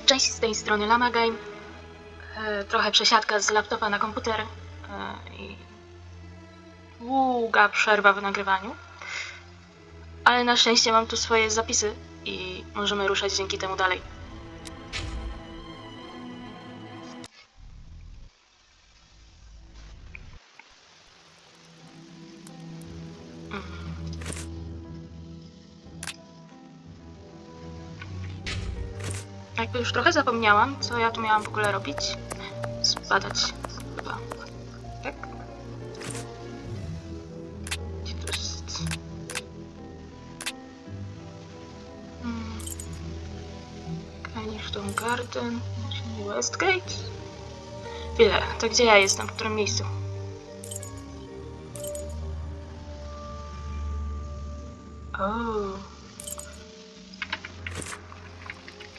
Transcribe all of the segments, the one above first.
Cześć, z tej strony Lama Game. Trochę przesiadka z laptopa na komputer i długa przerwa w nagrywaniu. Ale na szczęście mam tu swoje zapisy i możemy ruszać dzięki temu dalej. Jakby już trochę zapomniałam, co ja tu miałam w ogóle robić. Zbadać chyba. Tak? Gdzie to jest? Kennington Garden, Westgate. Chwilę, to gdzie ja jestem? W którym miejscu?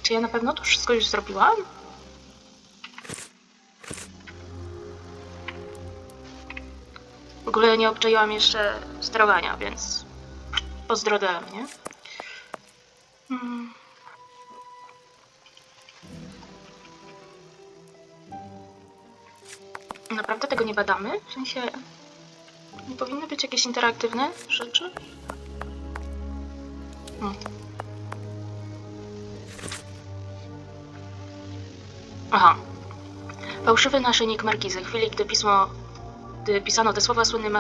Czy ja na pewno to wszystko już zrobiłam? W ogóle nie obczaiłam jeszcze sterowania, więc pozdro ode mnie. Naprawdę tego nie badamy? W sensie, nie powinny być jakieś interaktywne rzeczy? Aha. Fałszywy naszyjnik markizy. W chwili, gdy pisano te słowa, słynny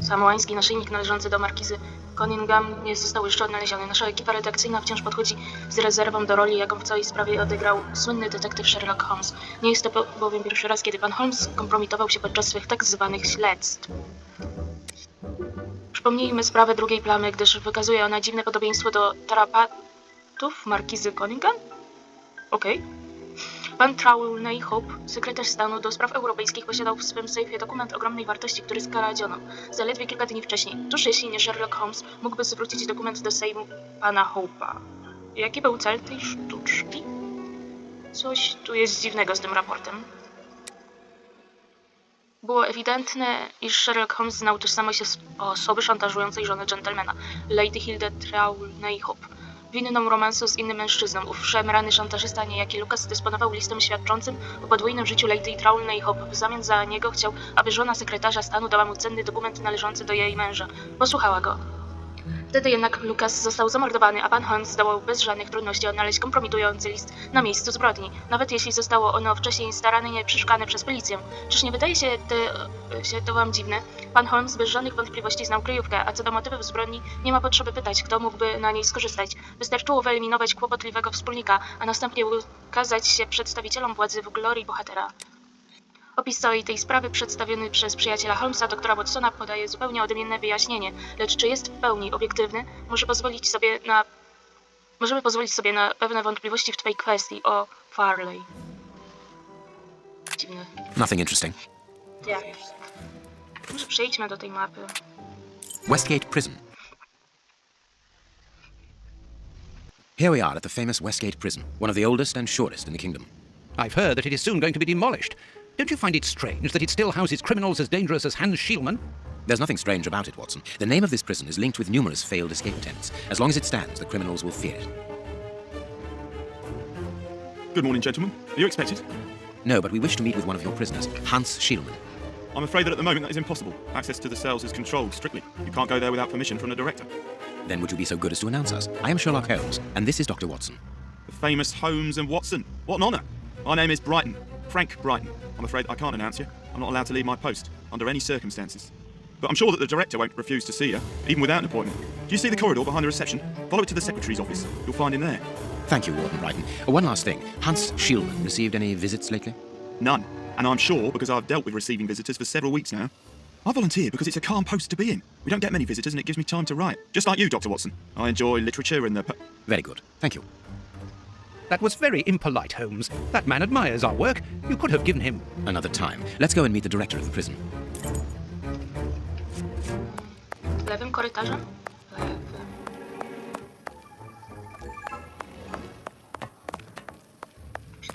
samoański naszyjnik należący do markizy Cunningham nie został jeszcze odnaleziony. Nasza ekipa redakcyjna wciąż podchodzi z rezerwą do roli, jaką w całej sprawie odegrał słynny detektyw Sherlock Holmes. Nie jest to bowiem pierwszy raz, kiedy pan Holmes kompromitował się podczas swych tak zwanych śledztw. Przypomnijmy sprawę drugiej plamy, gdyż wykazuje ona dziwne podobieństwo do tarapatów markizy Cunningham? Okej. Pan Trelawney Hope, sekretarz stanu do spraw europejskich, posiadał w swym sejfie dokument ogromnej wartości, który skradziono zaledwie kilka dni wcześniej. Cóż, jeśli nie Sherlock Holmes mógłby zwrócić dokument do sejmu pana Hope'a? Jaki był cel tej sztuczki? Coś tu jest dziwnego z tym raportem. Było ewidentne, iż Sherlock Holmes znał tożsamość osoby szantażującej żonę gentlemana, Lady Hilda Trelawney Hope, winną romansu z innym mężczyzną. Ów szemrany szantażysta, niejaki Lucas, dysponował listem świadczącym o podwójnym życiu Lady Trelawney Hope. W zamian za niego chciał, aby żona sekretarza stanu dała mu cenny dokument należący do jej męża. Posłuchała go. Wtedy jednak Lucas został zamordowany, a pan Holmes zdołał bez żadnych trudności odnaleźć kompromitujący list na miejscu zbrodni, nawet jeśli zostało ono wcześniej starannie przeszukane przez policję. Czyż nie wydaje się to wam dziwne? Pan Holmes bez żadnych wątpliwości znał kryjówkę, a co do motywów zbrodni nie ma potrzeby pytać, kto mógłby na niej skorzystać. Wystarczyło wyeliminować kłopotliwego wspólnika, a następnie ukazać się przedstawicielom władzy w glorii bohatera. Opis całej tej sprawy przedstawiony przez przyjaciela Holmesa, doktora Watsona, podaje zupełnie odmienne wyjaśnienie, lecz czy jest w pełni obiektywny, możemy pozwolić sobie na pewne wątpliwości w twej kwestii o Farley. Dziwne. Nothing interesting. Jak? Może przejdźmy do tej mapy. Westgate Prison. Here we are at the famous Westgate Prison, one of the oldest and shortest in the kingdom. I've heard that it is soon going to be demolished. Don't you find it strange that it still houses criminals as dangerous as Hans Schielmann? There's nothing strange about it, Watson. The name of this prison is linked with numerous failed escape attempts. As long as it stands, the criminals will fear it. Good morning, gentlemen. Are you expected? No, but we wish to meet with one of your prisoners, Hans Schielmann. I'm afraid that at the moment that is impossible. Access to the cells is controlled strictly. You can't go there without permission from the director. Then would you be so good as to announce us? I am Sherlock Holmes, and this is Dr. Watson. The famous Holmes and Watson. What an honour. My name is Brighton. Frank Brighton. I'm afraid I can't announce you. I'm not allowed to leave my post, under any circumstances. But I'm sure that the director won't refuse to see you, even without an appointment. Do you see the corridor behind the reception? Follow it to the secretary's office. You'll find him there. Thank you, Warden Brighton. One last thing. Hans Schielmann received any visits lately? None. And I'm sure because I've dealt with receiving visitors for several weeks now. I volunteer because it's a calm post to be in. We don't get many visitors and it gives me time to write. Just like you, Dr. Watson. I enjoy literature and the... Very good. Thank you. That was very impolite, Holmes. That man admires our work. You could have given him... Another time. Let's go and meet the director of the prison. Lewym korytarzem? Lewym.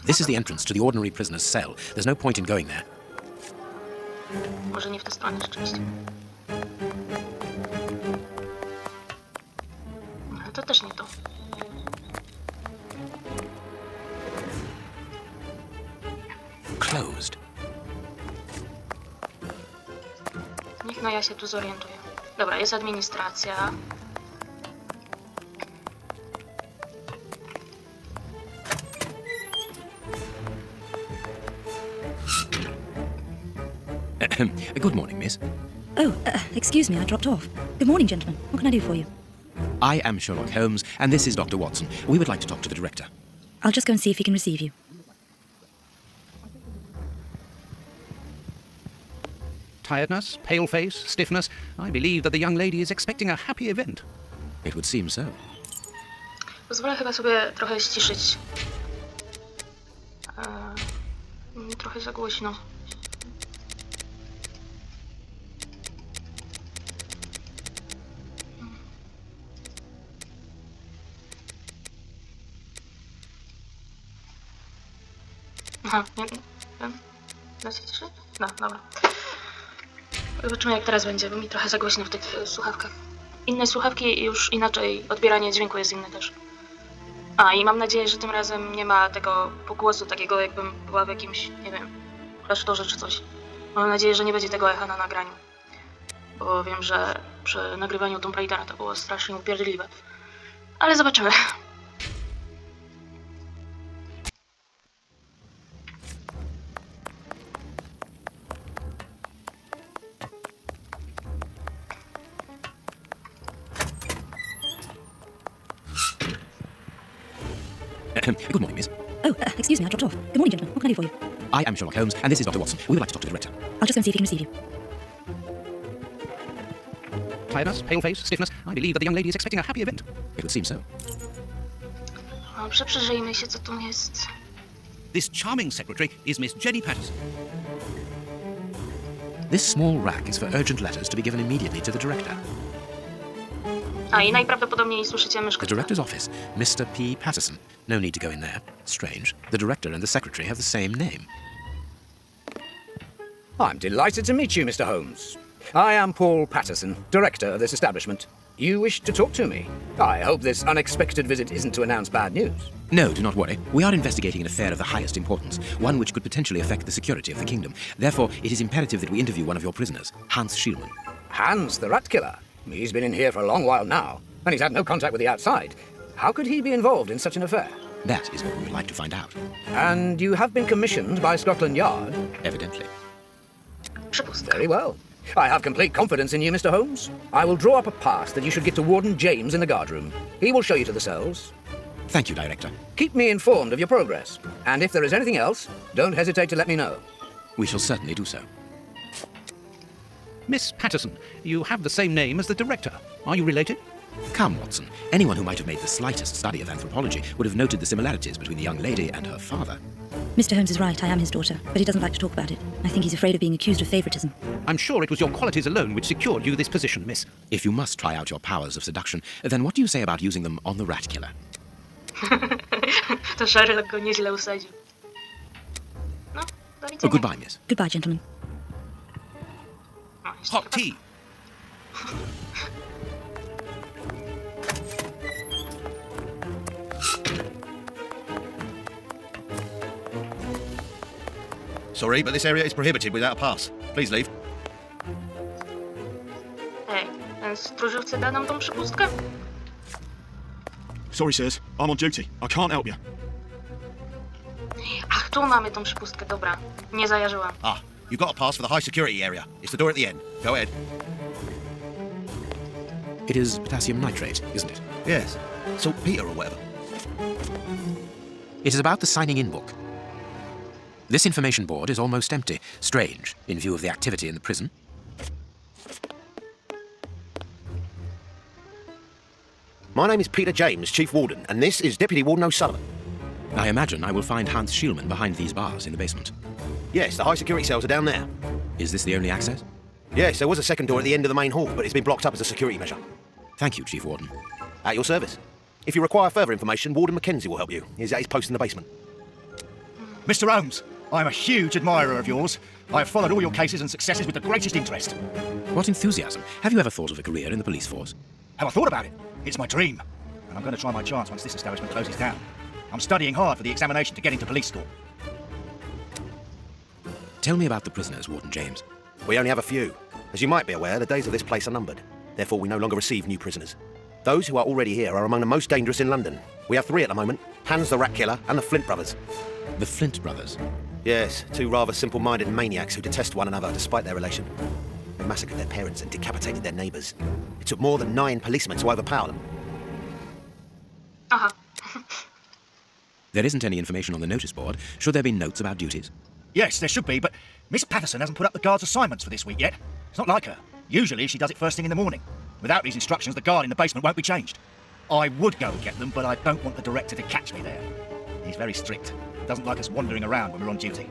This is the entrance to the ordinary prisoner's cell. There's no point in going there. Może nie w tę stronę rzeczywiście. No to też nie to. closed. Niech no ja się tu zorientuję. Dobra, jest administracja. Good morning, miss. Oh, excuse me, I dropped off. Good morning, gentlemen. What can I do for you? I am Sherlock Holmes, and this is Dr. Watson. We would like to talk to the director. I'll just go and see if he can receive you. Tiredness, pale face, stiffness. I believe that the young lady is expecting a happy event. It would seem so. Pozwolę chyba sobie trochę ściszyć. Trochę za głośno. Aha, nie. Da się ciszy? No, dobra. Zobaczymy jak teraz będzie, bo mi trochę za głośno w tych słuchawkach. Inne słuchawki już inaczej, odbieranie dźwięku jest inne też. A i mam nadzieję, że tym razem nie ma tego pogłosu takiego jakbym była w jakimś, nie wiem, klasztorze czy coś. Mam nadzieję, że nie będzie tego echa na nagraniu. Bo wiem, że przy nagrywaniu Tomb Raidera to było strasznie upierdliwe. Ale zobaczymy. Good morning, miss. Oh, excuse me, I dropped off. Good morning, gentlemen. What can I do for you? I am Sherlock Holmes, and this is Dr. Watson. We would like to talk to the director. I'll just go and see if he can receive you. Tiredness, pale face, stiffness. I believe that the young lady is expecting a happy event. It would seem so. Dobrze, przyjrzyjmy się co tu jest. This charming secretary is Miss Jenny Patterson. This small rack is for urgent letters to be given immediately to the director. A i najprawdopodobniej słyszycie myszkę. The director's office, Mr. P. Patterson. No need to go in there. Strange. The director and the secretary have the same name. I'm delighted to meet you, Mr. Holmes. I am Paul Patterson, director of this establishment. You wish to talk to me. I hope this unexpected visit isn't to announce bad news. No, do not worry. We are investigating an affair of the highest importance, one which could potentially affect the security of the kingdom. Therefore, it is imperative that we interview one of your prisoners, Hans Schielmann. Hans, the rat killer. He's been in here for a long while now, and he's had no contact with the outside. How could he be involved in such an affair? That is what we would like to find out. And you have been commissioned by Scotland Yard? Evidently. Przepustka. Very well. I have complete confidence in you, Mr. Holmes. I will draw up a pass that you should give to Warden James in the guardroom. He will show you to the cells. Thank you, Director. Keep me informed of your progress, and if there is anything else, don't hesitate to let me know. We shall certainly do so. Miss Patterson, you have the same name as the director. Are you related? Come, Watson. Anyone who might have made the slightest study of anthropology would have noted the similarities between the young lady and her father. Mr. Holmes is right, I am his daughter, but he doesn't like to talk about it. I think he's afraid of being accused of favoritism. I'm sure it was your qualities alone which secured you this position, miss. If you must try out your powers of seduction, then what do you say about using them on the rat killer? To Sherlock go nieźle usadził. No, do widzenia. Oh, goodbye, miss. Goodbye, gentlemen. No, jeszcze Hot chyba- tea. Sorry, but this area is prohibited without a pass. Please leave. Ej, ten stróżowcy da nam tą przepustkę? Sorry, sirs. I'm on duty. I can't help you. Ach, tu mamy tą przepustkę, dobra. Nie zajarzyłam. Ah, you've got a pass for the high security area. It's the door at the end. Go ahead. It is potassium nitrate, isn't it? Yes. Saltpeter or whatever. It is about the signing-in book. This information board is almost empty. Strange, in view of the activity in the prison. My name is Peter James, Chief Warden, and this is Deputy Warden O'Sullivan. I imagine I will find Hans Schielmann behind these bars in the basement. Yes, the high security cells are down there. Is this the only access? Yes, there was a second door at the end of the main hall, but it's been blocked up as a security measure. Thank you, Chief Warden. At your service. If you require further information, Warden Mackenzie will help you. He's at his post in the basement. Mr. Holmes, I'm a huge admirer of yours. I have followed all your cases and successes with the greatest interest. What enthusiasm. Have you ever thought of a career in the police force? Have I thought about it? It's my dream. And I'm going to try my chance once this establishment closes down. I'm studying hard for the examination to get into police school. Tell me about the prisoners, Warden James. We only have a few. As you might be aware, the days of this place are numbered. Therefore, we no longer receive new prisoners. Those who are already here are among the most dangerous in London. We have 3 at the moment. Hans the Rat Killer and the Flint Brothers. The Flint brothers. Yes, 2 rather simple-minded maniacs who detest one another despite their relation. They massacred their parents and decapitated their neighbours. It took more than 9 policemen to overpower them. Aha. There isn't any information on the notice board. Should there be notes about duties? Yes, there should be, but Miss Patterson hasn't put up the guard's assignments for this week yet. It's not like her. Usually she does it first thing in the morning. Without these instructions, the guard in the basement won't be changed. I would go and get them, but I don't want the director to catch me there. He's very strict. Doesn't like us wandering around when we're on duty.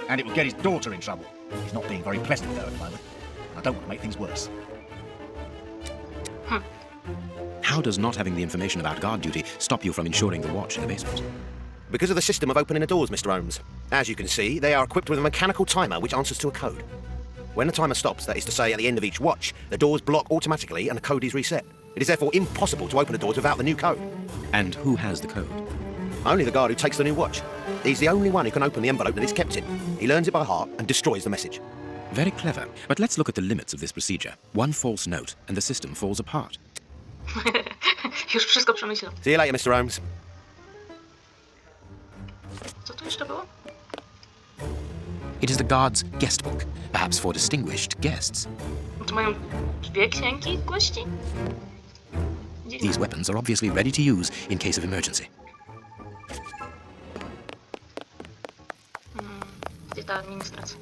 And it would get his daughter in trouble. He's not being very pleasant with her at the moment. I don't want to make things worse. How does not having the information about guard duty stop you from ensuring the watch in the basement? Because of the system of opening the doors, Mr. Holmes. As you can see, they are equipped with a mechanical timer which answers to a code. When the timer stops, that is to say at the end of each watch, the doors block automatically and the code is reset. It is therefore impossible to open the doors without the new code. And who has the code? Only the guard who takes the new watch. He's the only one who can open the envelope that it's kept in. He learns it by heart and destroys the message. Very clever. But let's look at the limits of this procedure. One false note, and the system falls apart. Już wszystko przemyślał. See you later, Mr. Holmes. Co tu jeszcze było? It is the guard's guest book, perhaps for distinguished guests. Tu mają 2 księgi gości? Dziwne. These weapons are obviously ready to use in case of emergency. Gdzie ta administracja?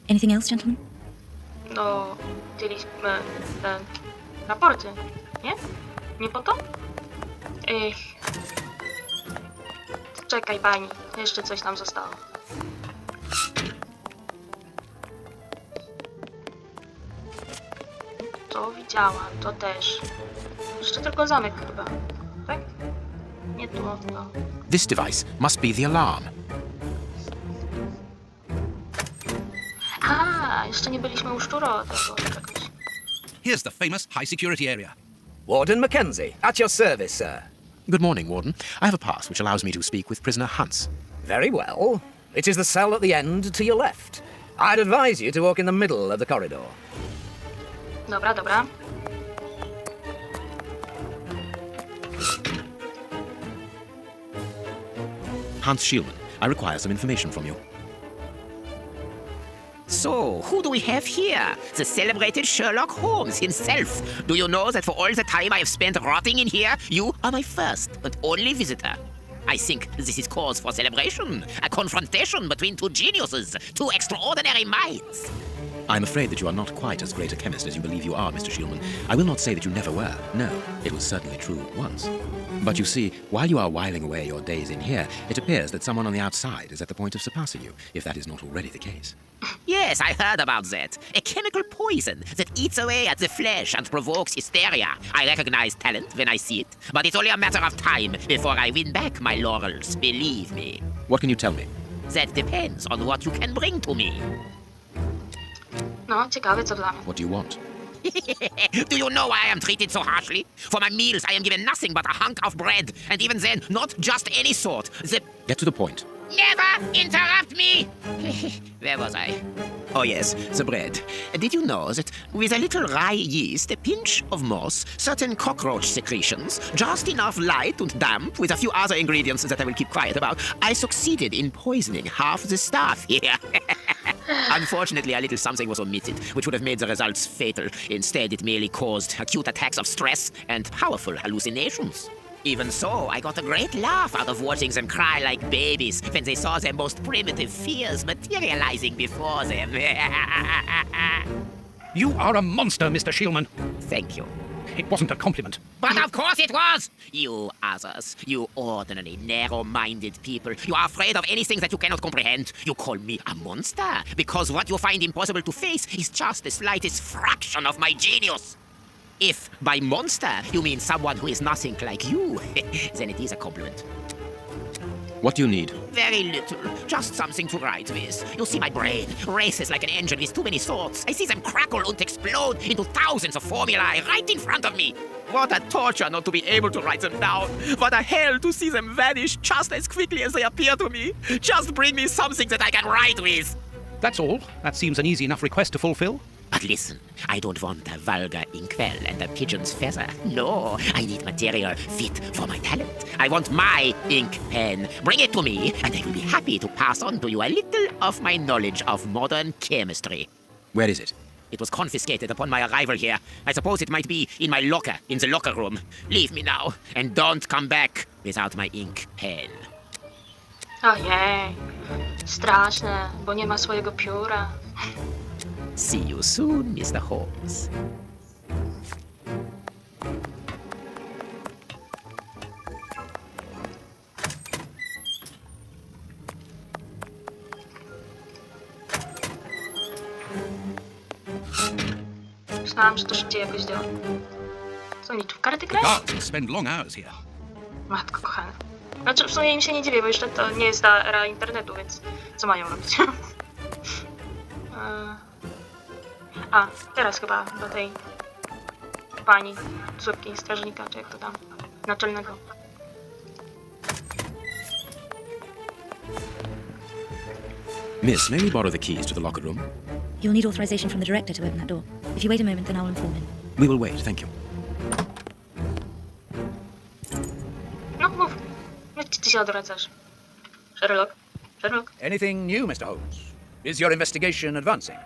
Anything else, gentlemen? No, chcieliśmy te raporty, nie? Nie po to? Ech. Czekaj pani, jeszcze coś nam zostało. To widziałam, to też. Jeszcze tylko zamek chyba, tak? Nie tu, to. This device must be the alarm. A, jeszcze nie byliśmy u szczuro tego czegoś. Here's the famous high security area. Warden Mackenzie, at your service, sir. Good morning, Warden. I have a pass which allows me to speak with prisoner Hans. Very well. It is the cell at the end to your left. I'd advise you to walk in the middle of the corridor. Dobra, dobra. Hans Schielman, I require some information from you. So, who do we have here? The celebrated Sherlock Holmes himself. Do you know that for all the time I have spent rotting in here, you are my first and only visitor? I think this is cause for celebration. A confrontation between 2 geniuses, 2 extraordinary minds. I'm afraid that you are not quite as great a chemist as you believe you are, Mr. Schielman. I will not say that you never were. No, it was certainly true once. But you see, while you are whiling away your days in here, it appears that someone on the outside is at the point of surpassing you, if that is not already the case. Yes, I heard about that. A chemical poison that eats away at the flesh and provokes hysteria. I recognize talent when I see it, but it's only a matter of time before I win back my laurels, believe me. What can you tell me? That depends on what you can bring to me. No, ciekawe co dla mnie. What do you want? Do you know why I am treated so harshly? For my meals, I am given nothing but a hunk of bread, and even then, not just any sort. Get to the point. Never interrupt me! Where was I? Oh, yes, the bread. Did you know that with a little rye yeast, a pinch of moss, certain cockroach secretions, just enough light and damp, with a few other ingredients that I will keep quiet about, I succeeded in poisoning half the staff here? Unfortunately, a little something was omitted, which would have made the results fatal. Instead, it merely caused acute attacks of stress and powerful hallucinations. Even so, I got a great laugh out of watching them cry like babies when they saw their most primitive fears materializing before them. You are a monster, Mr. Schielman. Thank you. It wasn't a compliment. But of course it was! You others, you ordinary, narrow-minded people, you are afraid of anything that you cannot comprehend. You call me a monster because what you find impossible to face is just the slightest fraction of my genius. If by monster you mean someone who is nothing like you, then it is a compliment. What do you need? Very little. Just something to write with. You see, my brain races like an engine with too many thoughts. I see them crackle and explode into thousands of formulae right in front of me. What a torture not to be able to write them down. What a hell to see them vanish just as quickly as they appear to me. Just bring me something that I can write with. That's all. That seems an easy enough request to fulfill. But listen, I don't want a vulgar inkwell and a pigeon's feather. No, I need material fit for my talent. I want my ink pen. Bring it to me, and I will be happy to pass on to you a little of my knowledge of modern chemistry. Where is it? It was confiscated upon my arrival here. I suppose it might be in my locker, in the locker room. Leave me now, and don't come back without my ink pen. Ojej, straszne, bo nie ma swojego pióra. See you soon, Mr. Holmes. Myślałam, że to szybciej jakoś działa. Co oni tu w karty grają? Guards spend long hours here. Matko kochana. Znaczy, w sumie im się nie dziwię, bo jeszcze to nie jest ta era internetu, więc co mają robić? A, teraz chyba do tej pani, córki strażnika, czy jak to tam, naczelnego. Miss, may we borrow the keys to the locker room? You'll need authorization from the director to open that door. If you wait a moment, then I'll inform him. We will wait, thank you. No mów, jak ty się odradzasz? Sherlock? Sherlock? Anything new, Mr. Holmes? Is your investigation advancing?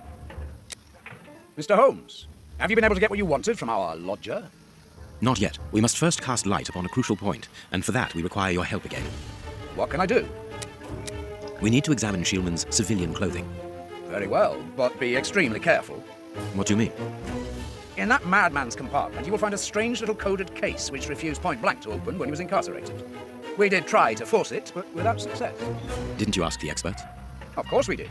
Mr. Holmes, have you been able to get what you wanted from our lodger? Not yet. We must first cast light upon a crucial point, and for that we require your help again. What can I do? We need to examine Shieldman's civilian clothing. Very well, but be extremely careful. What do you mean? In that madman's compartment, you will find a strange little coded case which refused point blank to open when he was incarcerated. We did try to force it, but without success. Didn't you ask the experts? Of course we did.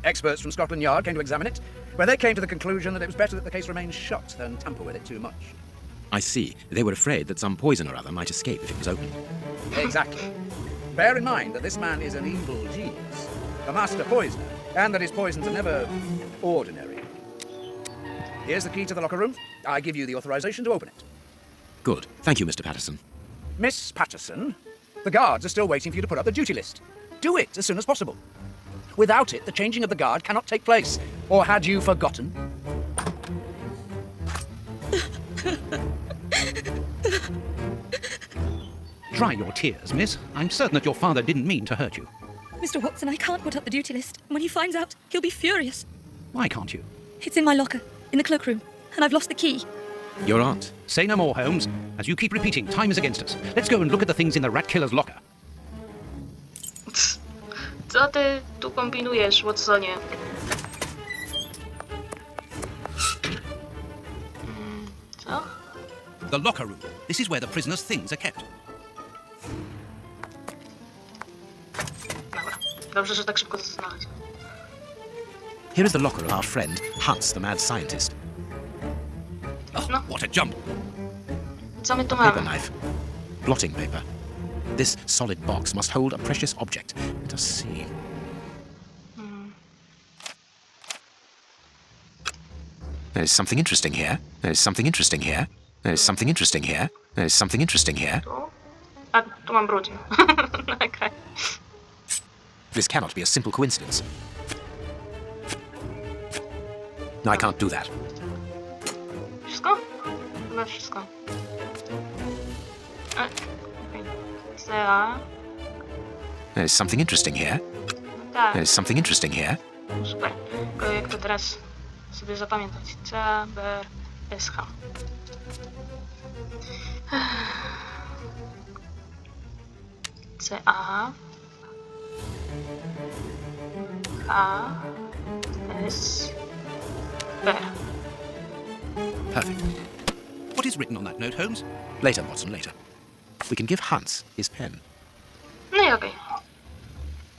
Experts from Scotland Yard came to examine it, where they came to the conclusion that it was better that the case remained shut than tamper with it too much. I see. They were afraid that some poison or other might escape if it was opened. Exactly. Bear in mind that this man is an evil genius, a master poisoner, and that his poisons are never ordinary. Here's the key to the locker room. I give you the authorization to open it. Good. Thank you, Mr. Patterson. Miss Patterson, the guards are still waiting for you to put up the duty list. Do it as soon as possible. Without it, the changing of the guard cannot take place. Or had you forgotten? Dry your tears, miss. I'm certain that your father didn't mean to hurt you. Mr. Watson, I can't put up the duty list. When he finds out, he'll be furious. Why can't you? It's in my locker, in the cloakroom, and I've lost the key. Your aunt. Say no more, Holmes. As you keep repeating, time is against us. Let's go and look at the things in the rat killer's locker. Co ty tu kombinujesz, Watsonie? Co? The locker room. This is where the prisoner's things are kept. Dobra. Dobrze, że tak szybko to znalazł. Here is the locker of our friend, Hans, the mad scientist. Oh, No. what a jump! Co my tu Paper mamy? knife. Blotting paper. This solid box must hold a precious object. Let us see. There is something interesting here. There is something interesting here. There is something interesting here. There is something interesting here. Tu? A, tu mam brudno. Okej. This cannot be a simple coincidence. No, I can't do that. Wszystko? Chyba wszystko. Okej. CA. There is something interesting here. No tak, There is something interesting here. super. Tylko jak to teraz sobie zapamiętać? C, B, S, H. C, A. H. S. B. Perfect. What is written on that note, Holmes? Later, Watson, later. We can give Hans his pen. No i okej.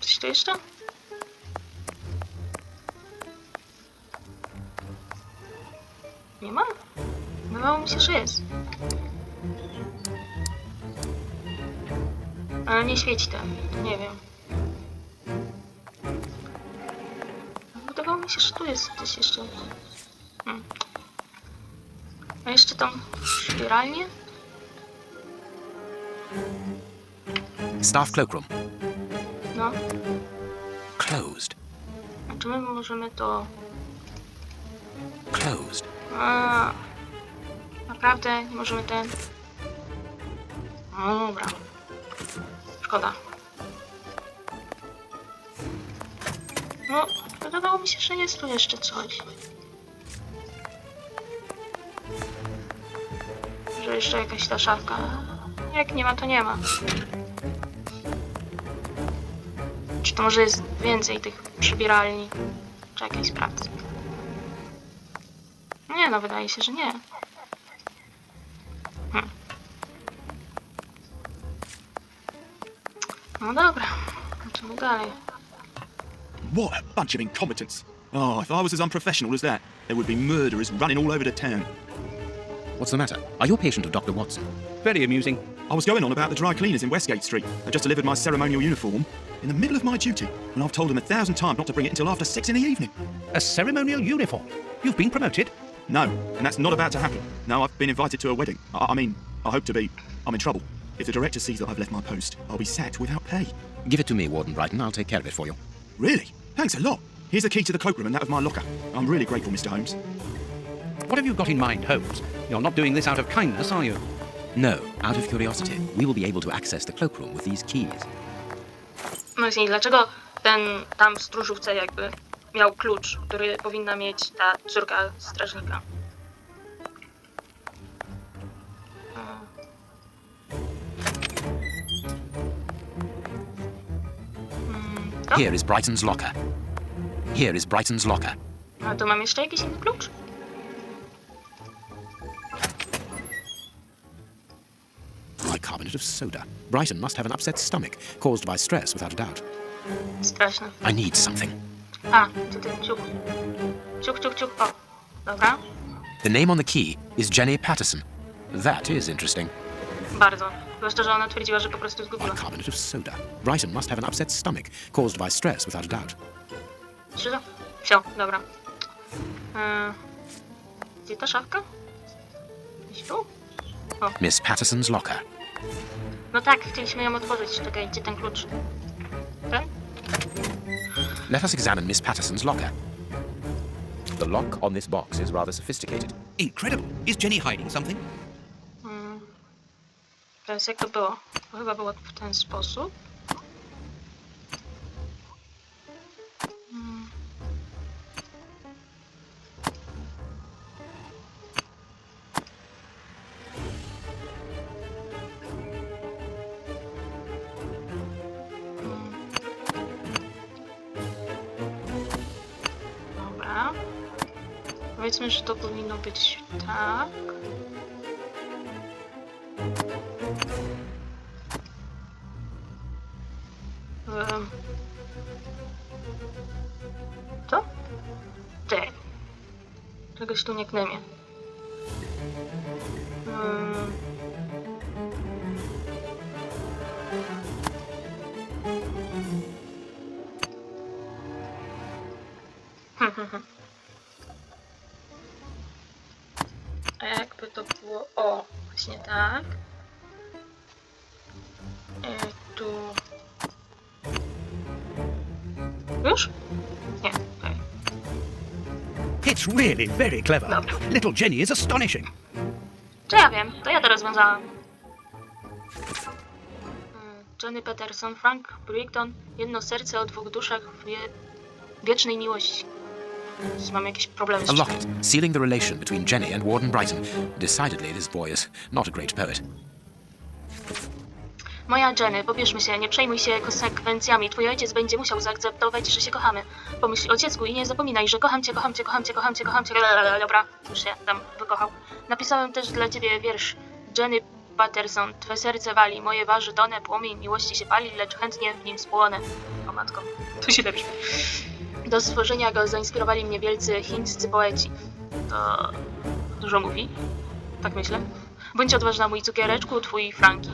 Coś tu jeszcze? Nie ma? Wydawało mi się, że jest. Ale nie świeci ten, nie wiem. Wydawało mi się, że tu jest gdzieś jeszcze. A jeszcze tam spiralnie? Staff cloakroom. No. Closed. A czy my możemy to... Closed. A, naprawdę nie możemy ten... No dobra. Szkoda. No, wydawało mi się, że jest tu jeszcze coś. Że jeszcze jakaś ta szafka. Jak nie ma, to nie ma. Czy to może jest więcej tych przybieralni? Czekaj, sprawdzę. Nie, no wydaje się, że nie. No dobra, lecimy dalej. What a bunch of incompetents. Oh, if I was as unprofessional as that, there would be murderers running all over the town. What's the matter? Are you a patient of Dr. Watson? Very amusing. I was going on about the dry cleaners in Westgate Street. I just delivered my ceremonial uniform in the middle of my duty, and I've told them 1,000 times not to bring it until after 6 in the evening. A ceremonial uniform? You've been promoted? No, and that's not about to happen. No, I've been invited to a wedding. I mean, I hope to be. I'm in trouble. If the director sees that I've left my post, I'll be sacked without pay. Give it to me, Warden Brighton. I'll take care of it for you. Really? Thanks a lot. Here's the key to the cloakroom and that of my locker. I'm really grateful, Mr. Holmes. What have you got in mind, Holmes? You're not doing this out of kindness, are you? No, out of curiosity. We will be able to access the cloakroom with these keys. No i dlaczego ten tam w stróżówce jakby miał klucz, który powinna mieć ta córka strażnika? Here is Brighton's locker. Here is Brighton's locker. A tu mam jeszcze jakiś inny klucz? Bicarbonate of soda. Brighton must have an upset stomach, caused by stress, without a doubt. Straszne. I need something. A, to ten ciuch. Ciuch, ciuch, ciuch. O, dobra. The name on the key is Jenny Patterson. That is interesting. Bardzo. Zwłaszcza, że ona twierdziła, że po prostu zgubiła. Bicarbonate of soda. Brighton must have an upset stomach, caused by stress, without a doubt. Czy to? Wsio, dobra. Gdzie ta szafka? Gdzieś tu? Miss Patterson's locker. No tak, chcieliśmy ją otworzyć. Czekaj, gdzie ten klucz? Ten? Let us examine Miss Patterson's locker. The lock on this box is rather sophisticated. Incredible. Is Jenny hiding something? Teraz jak to było? To chyba było w ten sposób. Dobra. Powiedzmy, że to powinno być tak. Co? Ty. Czegoś tu nie klemie. A jakby to było... O, właśnie tak. Tu... Już? Nie, okej. It's really very clever. Dobra. Little Jenny is astonishing. Czy ja wiem, to ja to rozwiązałam. Johnny Patterson, Frank Brighton, jedno serce o dwóch duszach w wiecznej miłości. Mam jakieś problemy z A locket, sealing the relation between Jenny and Warden Brighton. Decidedly, this boy is not a great poet. Moja Jenny, pobierzmy się, nie przejmuj się konsekwencjami. Twój ojciec będzie musiał zaakceptować, że się kochamy. Pomyśl o dziecku i nie zapominaj, że kocham cię, kocham cię, kocham cię, kocham cię, kocham cię. Dobra, już się tam wykochał. Napisałem też dla ciebie wiersz. Jenny Patterson, twe serce wali, moje waży tonę, płomień miłości się pali, lecz chętnie w nim spłonę. O matko, tu się lepszy. Do stworzenia go zainspirowali mnie wielcy chińscy poeci. To dużo mówi? Tak myślę. Bądź odważna, mój cukiereczku, twój Franki.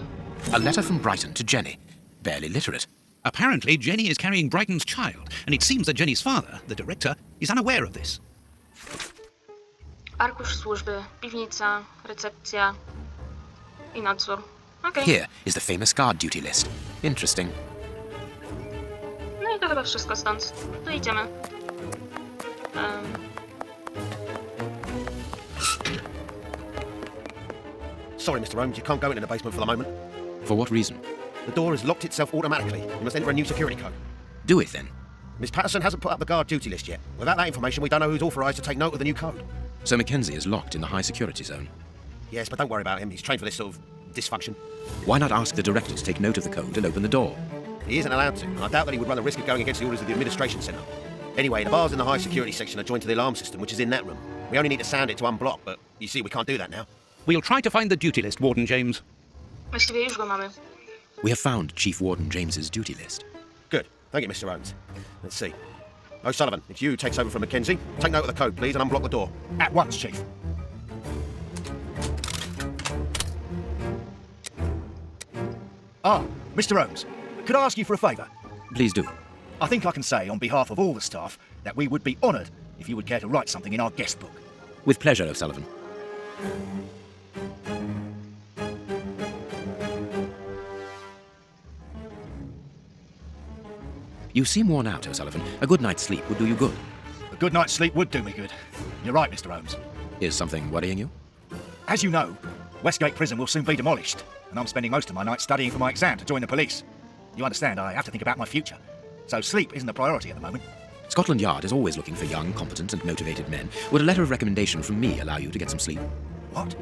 A letter from Brighton to Jenny. barely literate. Apparently, Jenny is carrying Brighton's child, and it seems that Jenny's father, the director, is unaware of this. Arkusz służby, piwnica, recepcja i nadzór. Okej. Here is the famous guard duty list. Interesting. No i to chyba wszystko stąd. To idziemy. Sorry, Mr. Holmes, you can't go into the basement for the moment. For what reason? The door has locked itself automatically. You must enter a new security code. Do it then. Miss Patterson hasn't put up the guard duty list yet. Without that information, we don't know who's authorised to take note of the new code. So Mackenzie is locked in the high security zone. Yes, but don't worry about him. He's trained for this sort of dysfunction. Why not ask the director to take note of the code and open the door? He isn't allowed to, and I doubt that he would run the risk of going against the orders of the administration centre. Anyway, the bars in the high security section are joined to the alarm system, which is in that room. We only need to sound it to unblock, but you see, we can't do that now. We'll try to find the duty list, Warden James. Właściwie już go mamy. We have found Chief Warden James's duty list. Good. Thank you, Mr. Holmes. Let's see. O'Sullivan, it's you who takes over from Mackenzie. Take note of the code, please, and unblock the door. At once, Chief. Ah, Mr. Holmes, could I ask you for a favour? Please do. I think I can say on behalf of all the staff that we would be honoured if you would care to write something in our guest book. With pleasure, O'Sullivan. You seem worn out, O'Sullivan. A good night's sleep would do you good. A good night's sleep would do me good. You're right, Mr. Holmes. Is something worrying you? As you know, Westgate Prison will soon be demolished, and I'm spending most of my night studying for my exam to join the police. You understand, I have to think about my future. So sleep isn't a priority at the moment. Scotland Yard is always looking for young, competent and motivated men. Would a letter of recommendation from me allow you to get some sleep? What?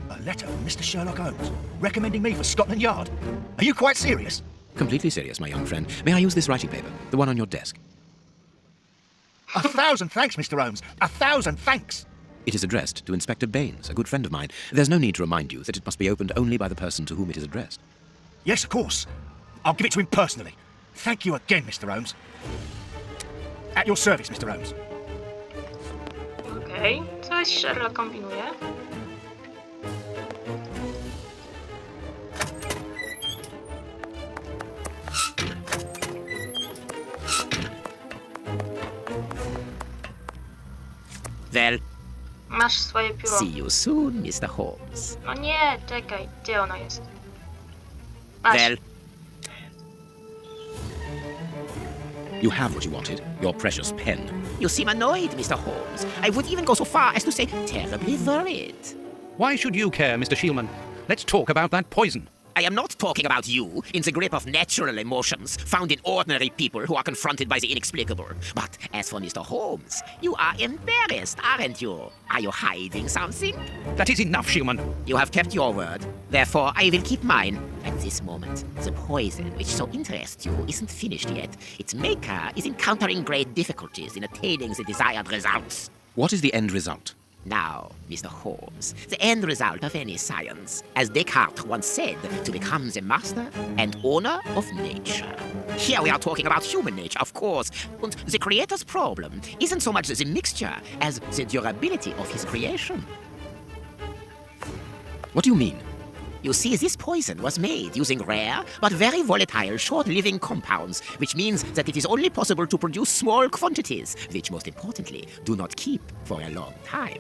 A letter from Mr. Sherlock Holmes recommending me for Scotland Yard? Are you quite serious? Completely serious, my young friend. May I use this writing paper? The one on your desk. 1,000 thanks, Mr. Holmes. 1,000 thanks. It is addressed to Inspector Baines, a good friend of mine. There's no need to remind you that it must be opened only by the person to whom it is addressed. Yes, of course. I'll give it to him personally. Thank you again, Mr. Holmes. At your service, Mr. Holmes. Okej, coś Sherlock kombinuje. Well, Masz swoje pióro. see you soon, Mr. Holmes. No nie, czekaj, gdzie ono jest? Masz. Well, You have what you wanted, your precious pen. you seem annoyed, Mr. Holmes. I would even go so far as to say terribly worried. Why should you care, Mr. Shielman? Let's talk about that poison. I am not talking about you in the grip of natural emotions found in ordinary people who are confronted by the inexplicable. But as for Mr. Holmes, you are embarrassed, aren't you? Are you hiding something? That is enough, Shielman. You have kept your word. Therefore, I will keep mine. At this moment, the poison which so interests you isn't finished yet. Its maker is encountering great difficulties in attaining the desired results. What is the end result? Now, Mr. Holmes, the end result of any science, as Descartes once said, to become the master and owner of nature. Here we are talking about human nature, of course, and the creator's problem isn't so much the mixture as the durability of his creation. What do you mean? You see, this poison was made using rare but very volatile short-living compounds, which means that it is only possible to produce small quantities, which most importantly, do not keep for a long time.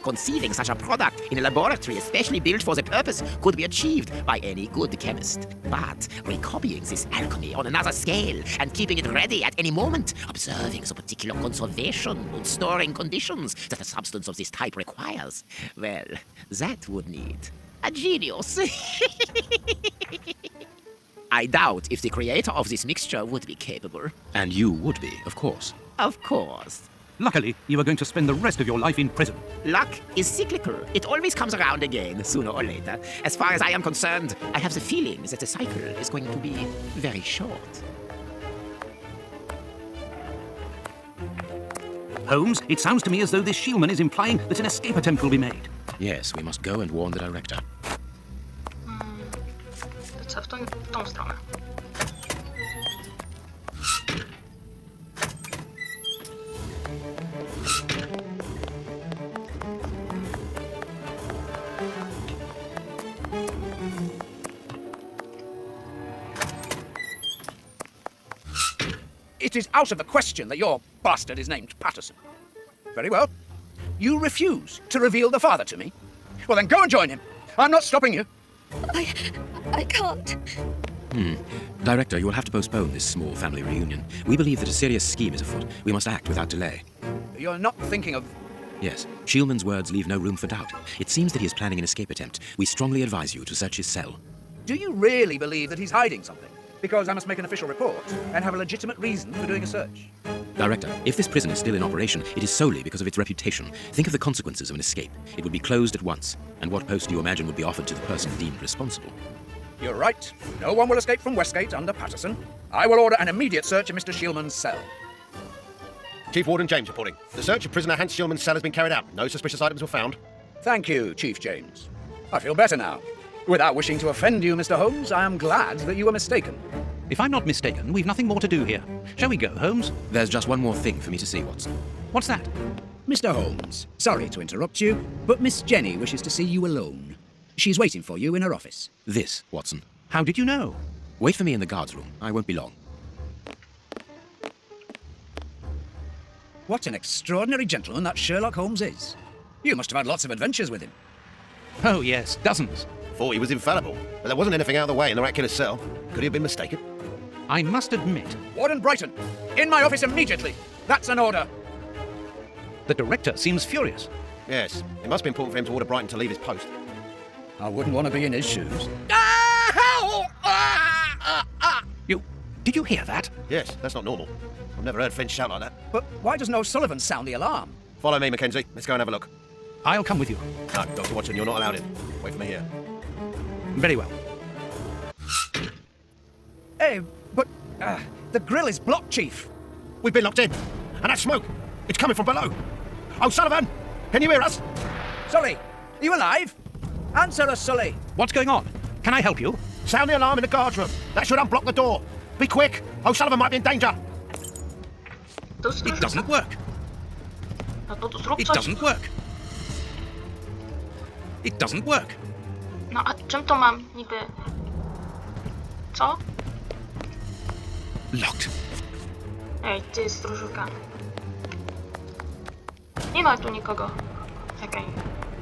Conceiving such a product in a laboratory especially built for the purpose could be achieved by any good chemist. But recopying this alchemy on another scale and keeping it ready at any moment, observing the particular conservation and storing conditions that a substance of this type requires, well, that would need a genius. I doubt if the creator of this mixture would be capable. And you would be, of course. Of course. Luckily, you are going to spend the rest of your life in prison. Luck is cyclical. It always comes around again, sooner or later. As far as I am concerned, I have the feeling that the cycle is going to be very short. Holmes, it sounds to me as though this Shielman is implying that an escape attempt will be made. Yes, we must go and warn the director. To co, w tą stronę. It is out of the question that your bastard is named Patterson. Very well. You refuse to reveal the father to me? Well, then go and join him. I'm not stopping you. I can't. Director, you will have to postpone this small family reunion. We believe that a serious scheme is afoot. We must act without delay. You're not thinking of... Yes, Shielman's words leave no room for doubt. It seems that he is planning an escape attempt. We strongly advise you to search his cell. Do you really believe that he's hiding something? Because I must make an official report and have a legitimate reason for doing a search. Director, if this prison is still in operation, it is solely because of its reputation. Think of the consequences of an escape. It would be closed at once. And what post do you imagine would be offered to the person deemed responsible? You're right. No one will escape from Westgate under Patterson. I will order an immediate search of Mr. Shielman's cell. Chief Warden James reporting. The search of prisoner Hans Shielman's cell has been carried out. No suspicious items were found. Thank you, Chief James. I feel better now. Without wishing to offend you, Mr. Holmes, I am glad that you were mistaken. If I'm not mistaken, we've nothing more to do here. Shall we go, Holmes? There's just one more thing for me to see, Watson. What's that? Mr. Holmes, sorry to interrupt you, but Miss Jenny wishes to see you alone. She's waiting for you in her office. This, Watson. How did you know? Wait for me in the guard's room. I won't be long. What an extraordinary gentleman that Sherlock Holmes is. You must have had lots of adventures with him. Oh, yes, dozens. Thought he was infallible, but there wasn't anything out of the way in the miraculous cell. Could he have been mistaken? I must admit, Warden Brighton, in my office immediately. That's an order. the director seems furious. Yes, it must be important for him to order Brighton to leave his post. I wouldn't want to be in his shoes. Did you hear that? Yes, that's not normal. I've never heard Finch shout like that. But why doesn't O'Sullivan sound the alarm? Follow me, Mackenzie. Let's go and have a look. I'll come with you. No, Dr. Watson, you're not allowed in. Wait for me here. Very well. Hey, but the grill is blocked, Chief. We've been locked in, and that smoke, it's coming from below. Oh, Sullivan, can you hear us? Sully, are you alive? Answer us, Sully. What's going on? Can I help you? Sound the alarm in the guard's room. That should unblock the door. Be quick. O'Sullivan might be in danger. It doesn't work. No to zrób It coś. doesn't work. It doesn't work. No a czym to mam niby? Co? Locked. Ej, ty stróżówka. Nie ma tu nikogo. Czekaj.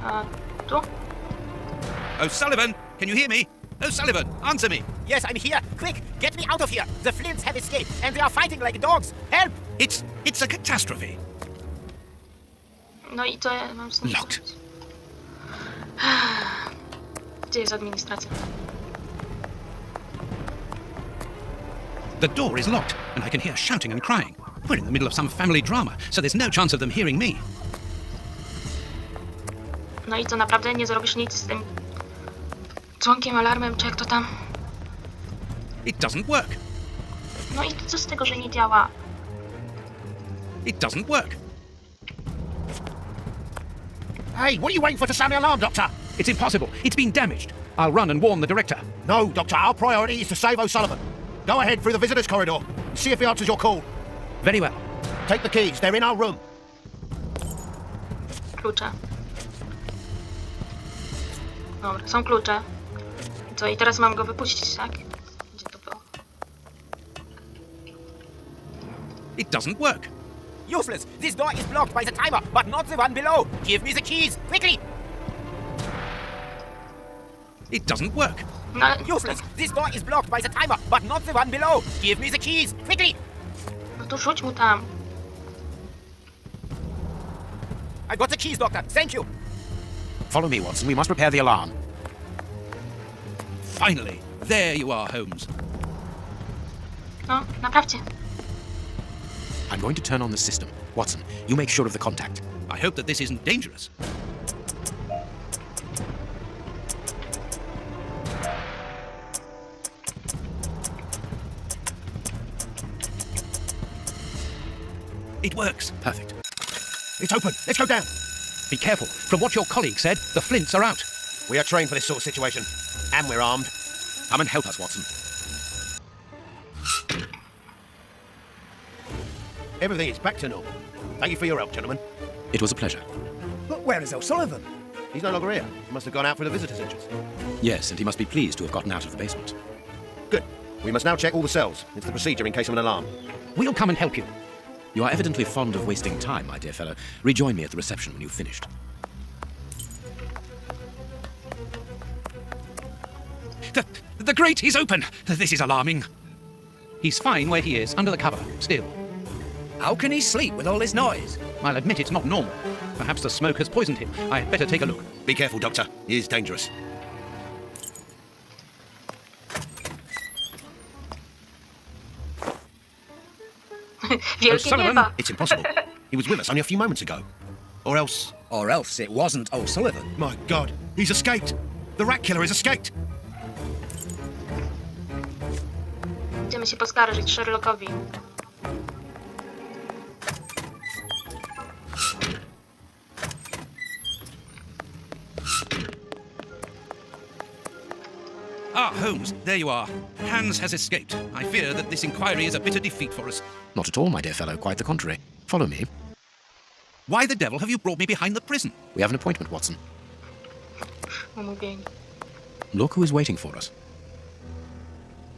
A tu? O'Sullivan, can you hear me? O'Sullivan, answer me. Yes, I'm here. Quick, get me out of here. The Flints have escaped, and they are fighting like dogs. Help! It's a catastrophe. No i to ja mam z nim Locked. zrobić. Gdzie jest administracja? The door is locked, and I can hear shouting and crying. We're in the middle of some family drama, so there's no chance of them hearing me. No i co, naprawdę nie zrobisz nic z tym dzwonkiem, alarmem, czy jak to tam? It doesn't work. No i co z tego, że nie działa? It doesn't work. Hey, what are you waiting for to sound the alarm, Doctor? It's impossible. It's been damaged. I'll run and warn the director. No, Doctor, our priority is to save O'Sullivan. Go ahead through the visitors' corridor and see if he answers your call. Very well. Take the keys, they're in our room. Klucze. Dobra, są klucze. I co, i teraz mam go wypuścić, tak? Gdzie to było? It doesn't work. Useless. This door is blocked by the timer, but not the one below. Give me the keys, quickly! It doesn't work. No, Useless. This door is blocked by the timer, but not the one below. Give me the keys, quickly! no to rzuć mu tam. I got the keys, Doctor. Thank you. Follow me, Watson. We must prepare the alarm. Finally. There you are, Holmes. No, naprawcie. I'm going to turn on the system. Watson, you make sure of the contact. I hope that this isn't dangerous. It works. Perfect. It's open. Let's go down. Be careful. From what your colleague said, the Flints are out. We are trained for this sort of situation, and we're armed. Come and help us, Watson. Everything is back to normal. Thank you for your help, gentlemen. It was a pleasure. But where is O'Sullivan? He's no longer here. He must have gone out through the visitors' entrance. Yes, and he must be pleased to have gotten out of the basement. Good. We must now check all the cells. It's the procedure in case of an alarm. We'll come and help you. You are evidently fond of wasting time, my dear fellow. Rejoin me at the reception when you've finished. The grate is open! This is alarming. He's fine where he is, under the cover, still. How can he sleep with all this noise? I'll admit it's not normal. Perhaps the smoke has poisoned him. I had better take a look. Be careful, Doctor. He is dangerous. Wielkie O'Sullivan? nieba. It's impossible. He was with us only a few moments ago. Or else... Or else it wasn't O'Sullivan. My God, he's escaped. The rat killer has escaped. Idziemy się poskarżyć Sherlockowi. Ah, Holmes, there you are. Hans has escaped. I fear that this inquiry is a bitter defeat for us. Not at all, my dear fellow, quite the contrary. Follow me. Why the devil have you brought me behind the prison? We have an appointment, Watson. Umówieni. Look who is waiting for us.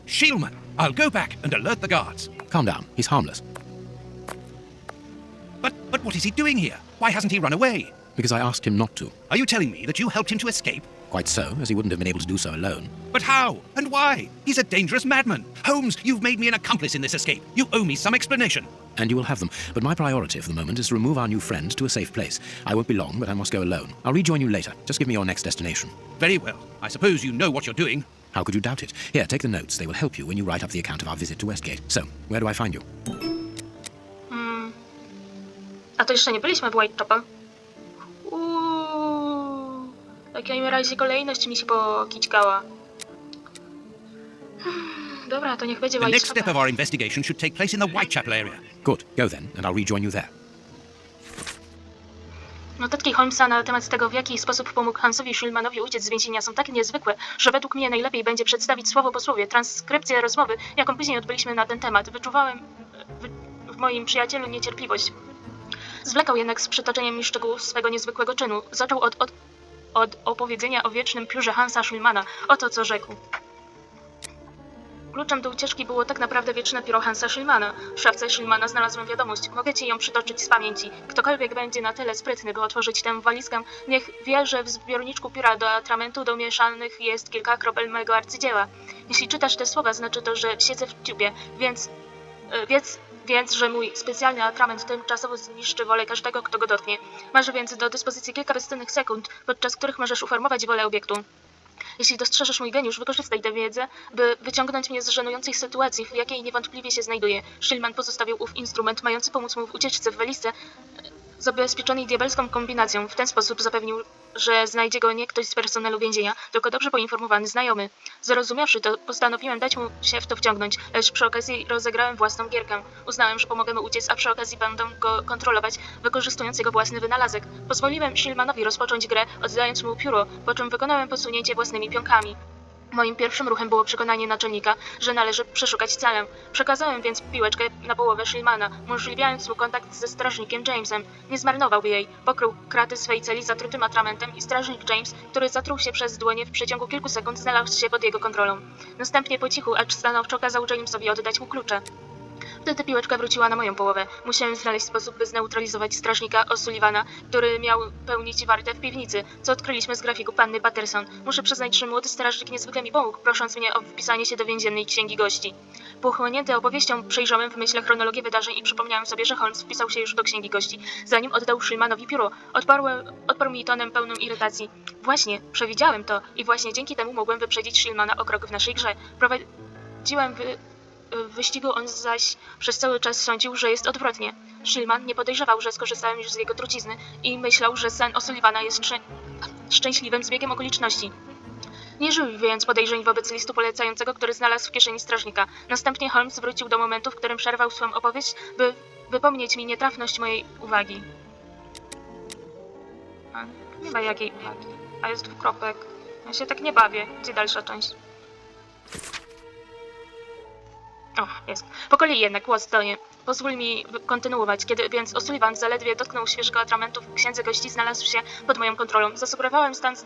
Shieldman, I'll go back and alert the guards. Calm down, he's harmless. But what is he doing here? Why hasn't he run away? Because I asked him not to. Are you telling me that you helped him to escape? Quite so, as he wouldn't have been able to do so alone. But how? And why? He's a dangerous madman. Holmes, you've made me an accomplice in this escape. You owe me some explanation. And you will have them. But my priority for the moment is to remove our new friend to a safe place. I won't be long, but I must go alone. I'll rejoin you later. Just give me your next destination. Very well. I suppose you know what you're doing. How could you doubt it? Here, take the notes. They will help you when you write up the account of our visit to Westgate. So, where do I find you? A to jeszcze nie byliśmy w Whitechapel. W takim razie kolejność mi się pokićkała. Dobra, to niech będzie The next step Whitechapel. of our investigation should take place in the Whitechapel area. Good. Go then, and I'll rejoin you there. Notatki Holmesa na temat tego, w jaki sposób pomógł Hansowi Shieldmanowi uciec z więzienia, są tak niezwykłe, że według mnie najlepiej będzie przedstawić słowo po słowie transkrypcję rozmowy, jaką później odbyliśmy na ten temat. Wyczuwałem w moim przyjacielu niecierpliwość. Zwlekał jednak z przytoczeniem mi szczegółów swego niezwykłego czynu. Zaczął od opowiedzenia o wiecznym piórze Hansa Shieldmana. Oto co rzekł. Kluczem do ucieczki było tak naprawdę wieczne pióro Hansa Shieldmana. W szafce Shieldmana znalazłem wiadomość. Mogę ci ją przytoczyć z pamięci. Ktokolwiek będzie na tyle sprytny, by otworzyć tę walizkę, niech wie, że w zbiorniczku pióra do atramentu domieszanych jest kilka kropel mojego arcydzieła. Jeśli czytasz te słowa, znaczy to, że siedzę w dziubie, więc, że mój specjalny atrament tymczasowo zniszczy wolę każdego, kto go dotknie. Masz więc do dyspozycji kilka bezcennych sekund, podczas których możesz uformować wolę obiektu. Jeśli dostrzeżesz mój geniusz, wykorzystaj tę wiedzę, by wyciągnąć mnie z żenującej sytuacji, w jakiej niewątpliwie się znajduję. Shieldman pozostawił ów instrument, mający pomóc mu w ucieczce w walizce, zabezpieczonej diabelską kombinacją. W ten sposób zapewnił, że znajdzie go nie ktoś z personelu więzienia, tylko dobrze poinformowany znajomy. Zrozumiawszy to, postanowiłem dać mu się w to wciągnąć, lecz przy okazji rozegrałem własną gierkę. Uznałem, że pomogę mu uciec, a przy okazji będę go kontrolować, wykorzystując jego własny wynalazek. Pozwoliłem Shieldmanowi rozpocząć grę, oddając mu pióro, po czym wykonałem posunięcie własnymi pionkami. Moim pierwszym ruchem było przekonanie naczelnika, że należy przeszukać celę. Przekazałem więc piłeczkę na połowę Shieldmana, umożliwiając mu kontakt ze strażnikiem Jamesem. Nie zmarnował jej. Pokrył kraty swej celi zatrutym atramentem i strażnik James, który zatruł się przez dłonie w przeciągu kilku sekund, znalazł się pod jego kontrolą. Następnie po cichu, acz stanowczo kazał Jamesowi oddać mu klucze. Wtedy piłeczka wróciła na moją połowę. Musiałem znaleźć sposób, by zneutralizować strażnika O'Sullivana, który miał pełnić wartę w piwnicy, co odkryliśmy z grafiku panny Patterson. Muszę przyznać, że młody strażnik niezwykle mi pomógł, prosząc mnie o wpisanie się do więziennej księgi gości. Pochłonięty opowieścią przejrzałem w myślach chronologię wydarzeń i przypomniałem sobie, że Holmes wpisał się już do księgi gości, zanim oddał Shieldmanowi pióro. Odparł mi tonem pełnym irytacji. Właśnie, przewidziałem to i właśnie dzięki temu mogłem wyprzedzić Shieldmana o krok w naszej grze. Prowadziłem w wyścigu, on zaś przez cały czas sądził, że jest odwrotnie. Shieldman nie podejrzewał, że skorzystałem już z jego trucizny i myślał, że sen O'Sullivana jest szczęśliwym zbiegiem okoliczności. Nie żył więc podejrzeń wobec listu polecającego, który znalazł w kieszeni strażnika. Następnie Holmes wrócił do momentu, w którym przerwał swą opowieść, by wypomnieć mi nietrafność mojej uwagi. Nie ma jakiej uwagi. A jest dwukropek. Ja się tak nie bawię. Gdzie dalsza część? O, jest. Po kolei jednak, Watsonie. Pozwól mi kontynuować. Kiedy więc O'Sullivan zaledwie dotknął świeżego atramentu w księdze gości, znalazł się pod moją kontrolą. Zasugerowałem stan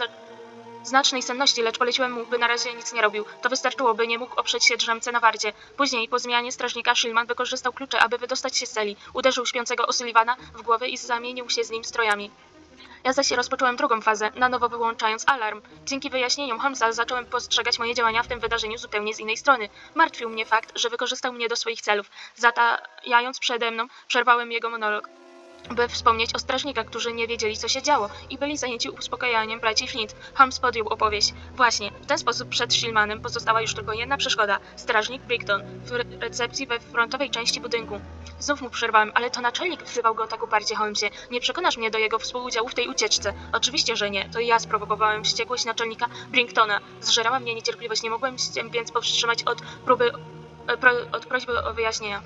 znacznej senności, lecz poleciłem mu, by na razie nic nie robił. To wystarczyło, by nie mógł oprzeć się drzemce na warcie. Później, po zmianie strażnika, Shillman wykorzystał klucze, aby wydostać się z celi. Uderzył śpiącego O'Sullivana w głowę i zamienił się z nim strojami. Ja zaś rozpocząłem drugą fazę, na nowo wyłączając alarm. Dzięki wyjaśnieniom Holmesa zacząłem postrzegać moje działania w tym wydarzeniu zupełnie z innej strony. Martwił mnie fakt, że wykorzystał mnie do swoich celów. Zatajając przede mną, przerwałem jego monolog, by wspomnieć o strażnikach, którzy nie wiedzieli, co się działo i byli zajęci uspokajaniem braci Flint. Holmes podjął opowieść. Właśnie, w ten sposób przed Shillmanem pozostała już tylko jedna przeszkoda. Strażnik Brickton w recepcji we frontowej części budynku. Znów mu przerwałem, ale to naczelnik wzywał go tak uparcie, Holmesie. Nie przekonasz mnie do jego współudziału w tej ucieczce. Oczywiście, że nie. To ja sprowokowałem wściekłość naczelnika Bricktona. Zżerała mnie niecierpliwość, nie mogłem się więc powstrzymać od prośby o wyjaśnienia.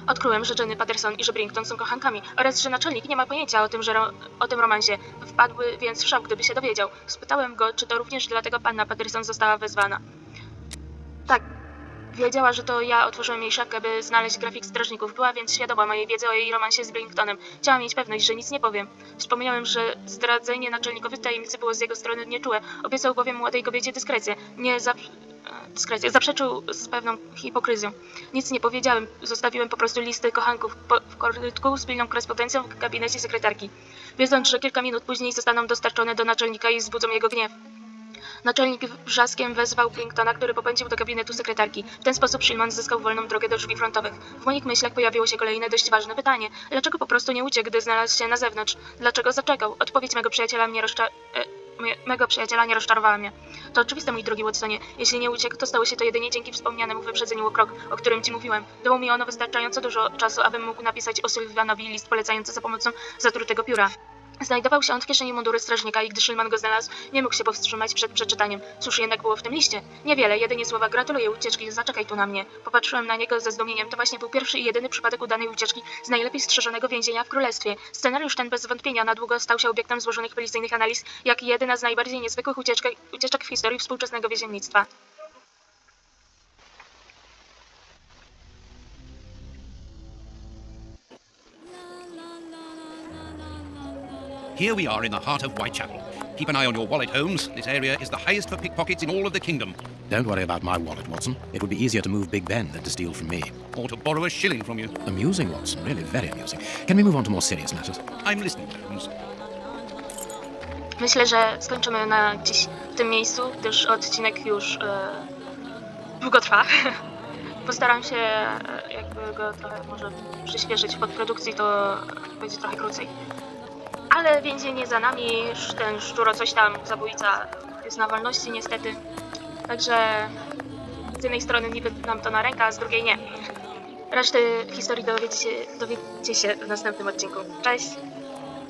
Odkryłem, że Jenny Patterson i że Brinkton są kochankami oraz że naczelnik nie ma pojęcia o tym romansie. Wpadły więc w szok, gdyby się dowiedział. Spytałem go, czy to również dlatego panna Patterson została wezwana. Tak. Wiedziała, że to ja otworzyłem jej szafkę, by znaleźć grafik strażników. Była więc świadoma mojej wiedzy o jej romansie z Brinktonem. Chciała mieć pewność, że nic nie powiem. Wspomniałem, że zdradzenie naczelnikowi tajemnicy było z jego strony nieczułe. Obiecał bowiem młodej kobiecie dyskrecję. Zaprzeczył z pewną hipokryzją. Nic nie powiedziałem, zostawiłem po prostu listy kochanków w korytku z pilną korespondencją w gabinecie sekretarki, wiedząc, że kilka minut później zostaną dostarczone do naczelnika i wzbudzą jego gniew. Naczelnik wrzaskiem wezwał Brinktona, który popędził do gabinetu sekretarki. W ten sposób Shillman zyskał wolną drogę do drzwi frontowych. W moich myślach pojawiło się kolejne dość ważne pytanie. Dlaczego po prostu nie uciekł, gdy znalazł się na zewnątrz? Dlaczego zaczekał? Odpowiedź mego przyjaciela nie rozczarowała mnie. To oczywiste, mój drogi Watsonie. Jeśli nie uciekł, to stało się to jedynie dzięki wspomnianemu wyprzedzeniu o krok, o którym ci mówiłem. Dało mi ono wystarczająco dużo czasu, abym mógł napisać O'Sullivanowi list polecający za pomocą zatrutego pióra. Znajdował się on w kieszeni munduru strażnika i gdy Shillman go znalazł, nie mógł się powstrzymać przed przeczytaniem. Cóż jednak było w tym liście? Niewiele, jedynie słowa gratuluję ucieczki, zaczekaj tu na mnie. Popatrzyłem na niego ze zdumieniem. To właśnie był pierwszy i jedyny przypadek udanej ucieczki z najlepiej strzeżonego więzienia w królestwie. Scenariusz ten bez wątpienia na długo stał się obiektem złożonych policyjnych analiz, jak jedna z najbardziej niezwykłych ucieczek w historii współczesnego więziennictwa. Here we are in the heart of Whitechapel. Keep an eye on your wallet, Holmes. This area is the highest for pickpockets in all of the kingdom. Don't worry about my wallet, Watson. It would be easier to move Big Ben than to steal from me. Or to borrow a shilling from you. Amusing, Watson. Really very amusing. Can we move on to more serious matters? I'm listening, Holmes. Myślę, że skończymy na dziś w tym miejscu, gdyż odcinek już długo trwa. Postaram się jakby go trochę może przyspieszyć w podprodukcji, to będzie trochę krócej. Ale więzienie za nami, ten szczuro coś tam, zabójca jest na wolności niestety. Także z jednej strony niby nam to na rękę, a z drugiej nie. Reszty historii dowiecie się w następnym odcinku. Cześć!